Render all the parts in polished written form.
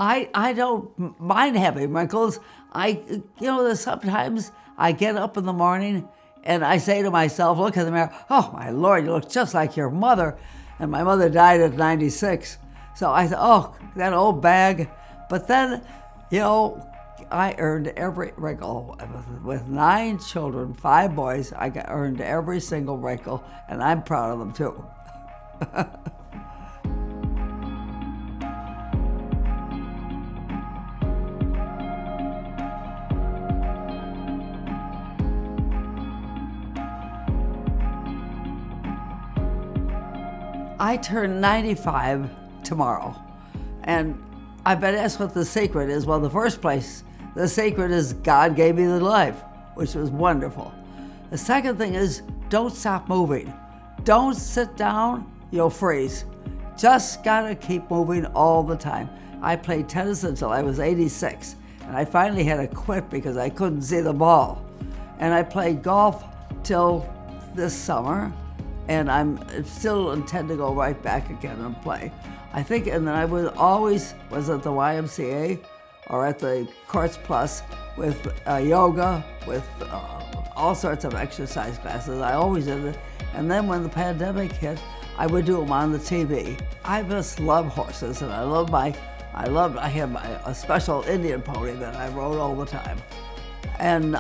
I don't mind having wrinkles. There's sometimes I get up in the morning and I say to myself, look in the mirror, oh my Lord, you look just like your mother. And my mother died at 96. So I thought, oh, that old bag. But then, I earned every wrinkle. With 9 children, 5 boys, earned every single wrinkle, and I'm proud of them too. I turn 95 tomorrow, and I've been asked what the secret is. Well, in the first place, the secret is God gave me the life, which was wonderful. The second thing is don't stop moving. Don't sit down, you'll freeze. Just gotta keep moving all the time. I played tennis until I was 86, and I finally had to quit because I couldn't see the ball. And I played golf till this summer, and I'm still intend to go right back again and play. I think, and then I was at the YMCA or at the Courts Plus with yoga, with all sorts of exercise classes. I always did it. And then when the pandemic hit, I would do them on the TV. I just love horses, and I have a special Indian pony that I rode all the time. And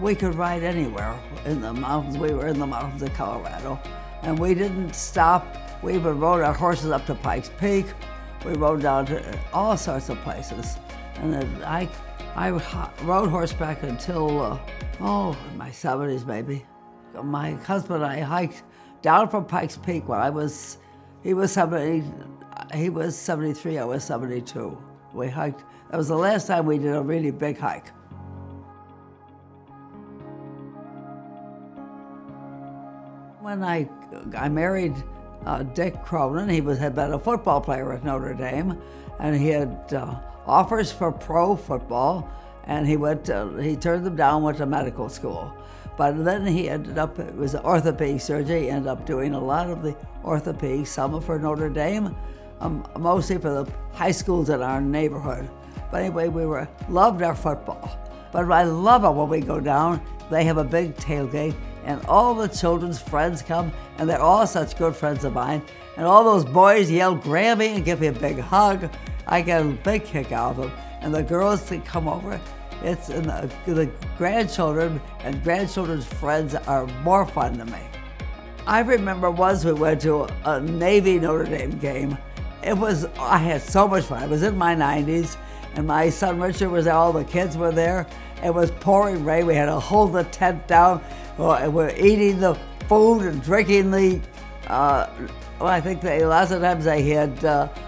we could ride anywhere in the mountains. We were in the mountains of Colorado. And we didn't stop. We even rode our horses up to Pikes Peak. We rode down to all sorts of places. And then I rode horseback until, my 70s maybe. My husband and I hiked down from Pikes Peak when he was 73, I was 72. We hiked, that was the last time we did a really big hike. When I married Dick Cronin, he had been a football player at Notre Dame, and he had offers for pro football, and he turned them down, went to medical school. But then he ended up, it was orthopedic surgery, he ended up doing a lot of the orthopedics, some for Notre Dame, mostly for the high schools in our neighborhood. But anyway, we loved our football. But I love it when we go down, they have a big tailgate, and all the children's friends come, and they're all such good friends of mine. And all those boys yell, grab me and give me a big hug. I get a big kick out of them. And the girls that come over, the grandchildren and grandchildren's friends are more fun to me. I remember once we went to a Navy Notre Dame game. I had so much fun. I was in my 90s, and my son Richard was there, all the kids were there. It was pouring rain. We had to hold the tent down. We're eating the food and drinking I think lots of times they had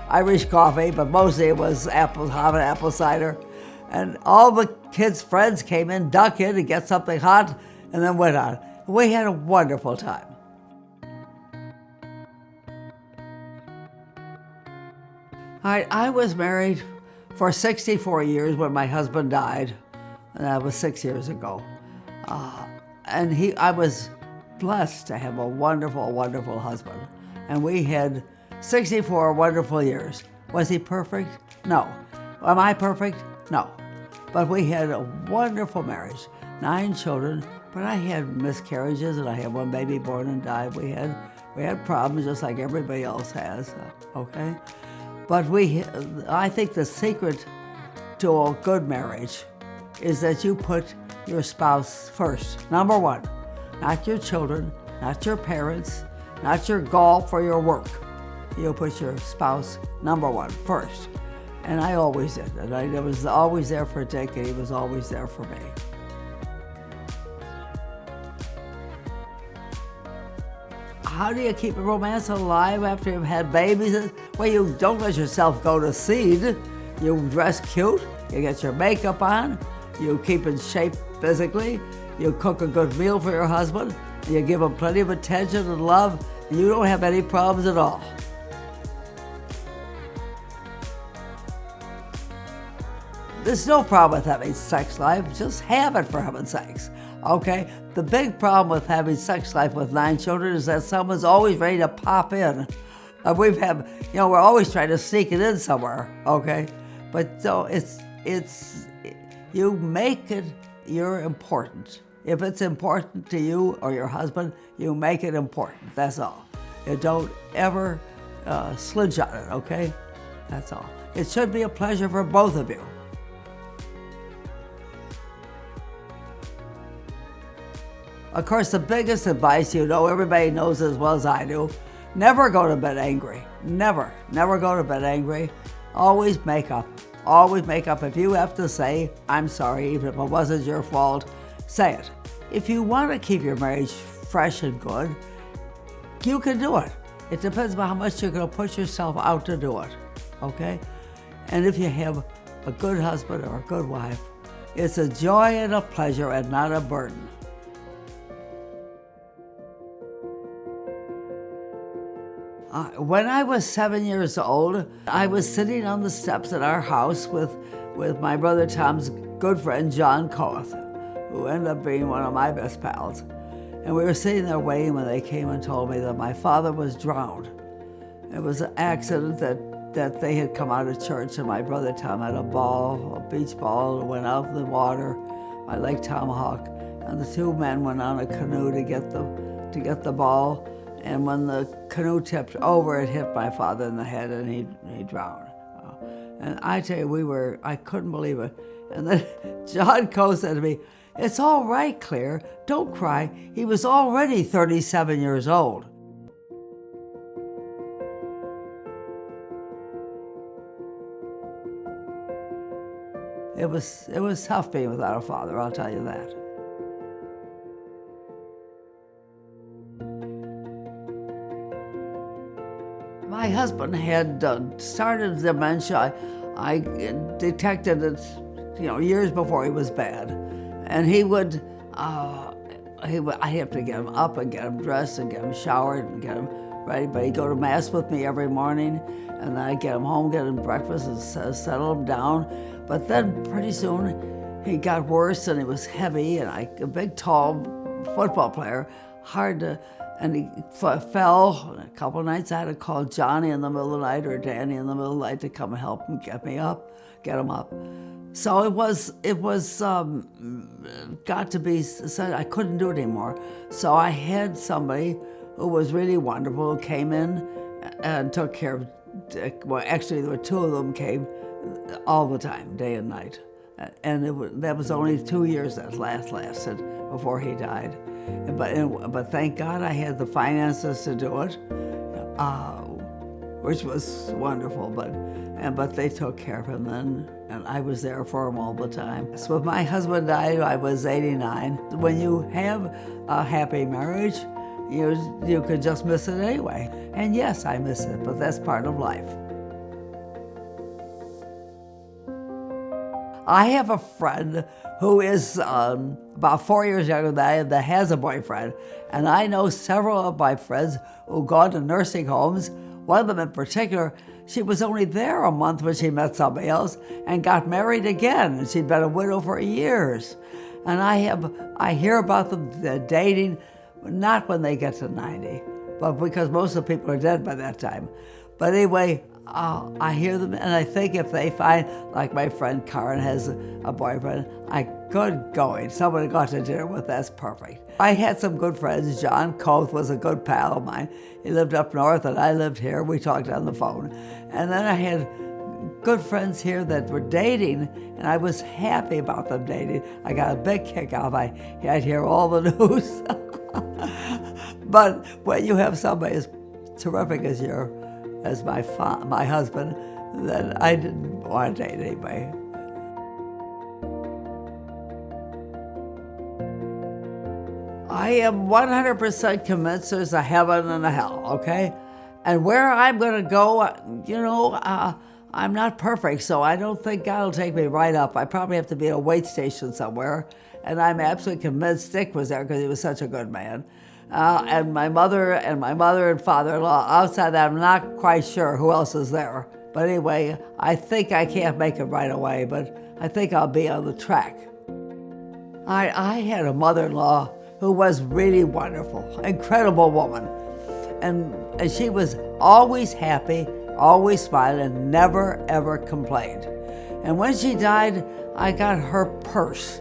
Irish coffee, but mostly it was apple cider. And all the kids' friends came in, duck in to get something hot, and then went on. We had a wonderful time. I was married for 64 years when my husband died, and that was 6 years ago. I was blessed to have a wonderful, wonderful husband. And we had 64 wonderful years. Was he perfect? No. Am I perfect? No. But we had a wonderful marriage, 9 children, but I had miscarriages, and I had one baby born and died. We had problems just like everybody else has, okay? But I think the secret to a good marriage is that you put your spouse first, number one. Not your children, not your parents, not your golf or your work. You put your spouse number one first. And I always did. And I was always there for Dick, and he was always there for me. How do you keep a romance alive after you've had babies? Well, you don't let yourself go to seed. You dress cute, you get your makeup on, you keep in shape physically, you cook a good meal for your husband, you give him plenty of attention and love, and you don't have any problems at all. There's no problem with having sex life, just have it for heaven's sakes, okay? The big problem with having sex life with 9 children is that someone's always ready to pop in. We're always trying to sneak it in somewhere, okay? But so you make it, you're important. If it's important to you or your husband, you make it important, that's all. You don't ever slinch on it, okay? That's all. It should be a pleasure for both of you. Of course, the biggest advice, everybody knows as well as I do, never go to bed angry. Never go to bed angry. Always make up. Always make up. If you have to say, I'm sorry, even if it wasn't your fault, say it. If you want to keep your marriage fresh and good, you can do it. It depends on how much you're going to put yourself out to do it, okay? And if you have a good husband or a good wife, it's a joy and a pleasure and not a burden. When I was 7 years old, I was sitting on the steps at our house with my brother Tom's good friend, John Coeth, who ended up being one of my best pals. And we were sitting there waiting when they came and told me that my father was drowned. It was an accident that they had come out of church, and my brother Tom had a beach ball, and went out in the water by Lake Tomahawk, and the two men went on a canoe to get the ball. And when the canoe tipped over, it hit my father in the head, and he drowned. And I tell you, I couldn't believe it. And then John Coe said to me, "It's all right, Claire, don't cry. He was already 37 years old." It was tough being without a father, I'll tell you that. My husband had started dementia. I detected it, years before he was bad. And I'd have to get him up and get him dressed and get him showered and get him ready. But he'd go to Mass with me every morning, and then I'd get him home, get him breakfast, and settle him down. But then pretty soon he got worse, and he was heavy, and a big, tall football player, and he fell. A couple of nights I had to call Johnny in the middle of the night or Danny in the middle of the night to come and help him get him up. So it was got to be said I couldn't do it anymore. So I had somebody who was really wonderful who came in and took care of Dick. Well, actually there were two of them came all the time, day and night. And that was only 2 years that lasted before he died. But thank God I had the finances to do it, which was wonderful. But they took care of him then, and I was there for him all the time. So when my husband died, I was 89. When you have a happy marriage, you could just miss it anyway. And yes, I miss it, but that's part of life. I have a friend who is about 4 years younger than I am that has a boyfriend. And I know several of my friends who go to nursing homes. One of them in particular, she was only there a month when she met somebody else and got married again. And she'd been a widow for years. And I hear about them dating, not when they get to 90, but because most of the people are dead by that time. But anyway, I hear them, and I think if they find, like my friend Karen has a boyfriend, good going. Someone to go out to dinner with, that's perfect. I had some good friends. John Coeth was a good pal of mine. He lived up north, and I lived here. We talked on the phone. And then I had good friends here that were dating, and I was happy about them dating. I got a big kick out of it. I'd hear all the news. But when you have somebody as terrific as my husband, then I didn't want to date anybody. I am 100% convinced there's a heaven and a hell, okay? And where I'm going to go, I'm not perfect, so I don't think God will take me right up. I probably have to be at a wait station somewhere, and I'm absolutely convinced Dick was there because he was such a good man. And my mother and father-in-law. Outside that, I'm not quite sure who else is there. But anyway, I think I can't make it right away, but I think I'll be on the track. I had a mother-in-law who was really wonderful, incredible woman. And she was always happy, always smiling, never, ever complained. And when she died, I got her purse.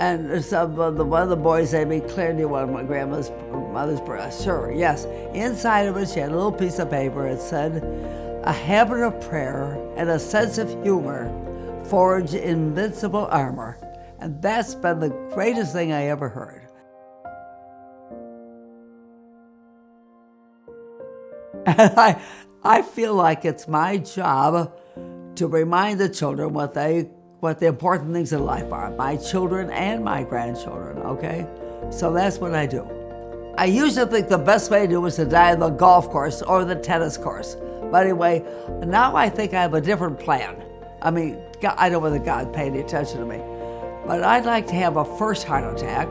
And one of the boys said to me, "Claire, do you want my grandmother's mother's purse?" Sure, yes. Inside of it, she had a little piece of paper. It said, "A habit of prayer and a sense of humor forge invincible armor." And that's been the greatest thing I ever heard. And I feel like it's my job to remind the children what the important things in life are, my children and my grandchildren, okay? So that's what I do. I used to think the best way to do was to die on the golf course or the tennis course. But anyway, now I think I have a different plan. I mean, I don't know whether God paid any attention to me, but I'd like to have a first heart attack,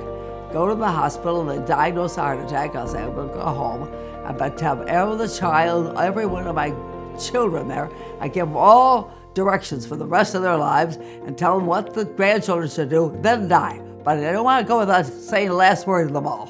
go to the hospital, and they diagnose a heart attack. I'll say, I'm going to go home. I bet to have every one of my children there. I give them all directions for the rest of their lives and tell them what the grandchildren should do, then die. But I don't want to go without saying the last word to them all.